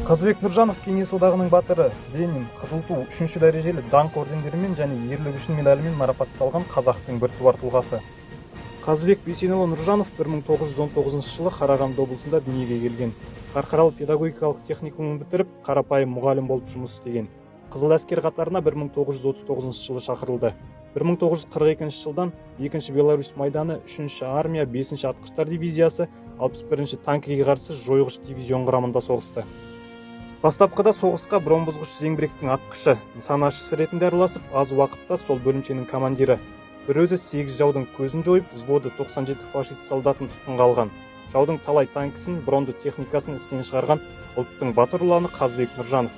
Қазыбек Нұржанов Кеңес одағының батыры, Ленин, Қызыл ту 3-ші дәрежелі даңқ ордендерімен және ерлігі үшін медалімен марапатталған қазақтың біртуар тұлғасы. Қазыбек Бейсенұлы Нұржанов 1919 жылы Қарағанды облысында дүниеге келген. Қарқаралы педагогикалық техникумын бітіріп, қарапайым мұғалім болып жұмыс істеген. Қызыл әскер қатарына 1939 жылы шақырылды. 1942 жылдан 2-ші Беларусь майданы 3-ші армия 5-ші атқыштар дивизиясы 61-ші танкіге қарсы жойғыш дивизион құрамында соғысты. Бастапқыда соғысқа бронбұзғыш зеңбіректің атқышы, нысанашысы ретінде араласып, аз уақытта сол бөлімшенің командирі. Бір өзі 8 жаудың көзін жойып, взводы 97 фашист солдатын тұтқынға алған. Жаудың талай танкісін, бронды техникасын істен шығарған ұлттың батыр ұланы Қазыбек Нұржанов.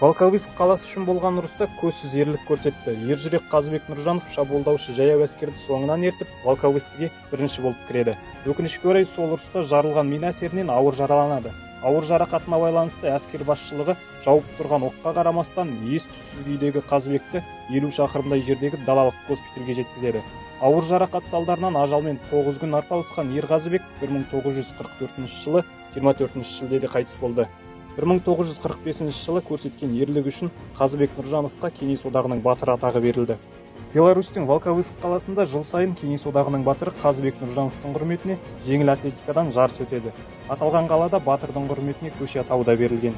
Волковыск қаласы үшін болған ұрыста көзсіз ерлік көрсетті. Ержүрек Қазыбек Нұржанов шабуылдаушы жаяу әскерді соңынан ертіп, Волковыскіге бірінші болып кіреді. Өкінішке орай сол ұрыста жарылған мина әсерінен ауыр жараланады. Ауыр жарақатына байланысты әскер басшылығы жауып тұрған оққа қарамастан ес-түссіз күйдегі Қазыбекті 50 шақырымдай жердегі далалық госпитальге жеткізеді. Ауыр жарақат салдарынан ажалмен 9 күн арпалысқан ер Қазыбек 1944 жылы 24 шілдеде қайтыс болды. 1945 жылы көрсеткен ерлігі үшін Қазыбек Нұржановқа Кеңес одағының батыры атағы берілді. Беларусьтің Волковыск қаласында жыл сайын Кеңес одағының батыры Қазыбек Нұржановтың құрметіне жеңіл атлетикадан жарыс өтеді. Аталған қалада батырдың құрметіне көше атауы да берілген.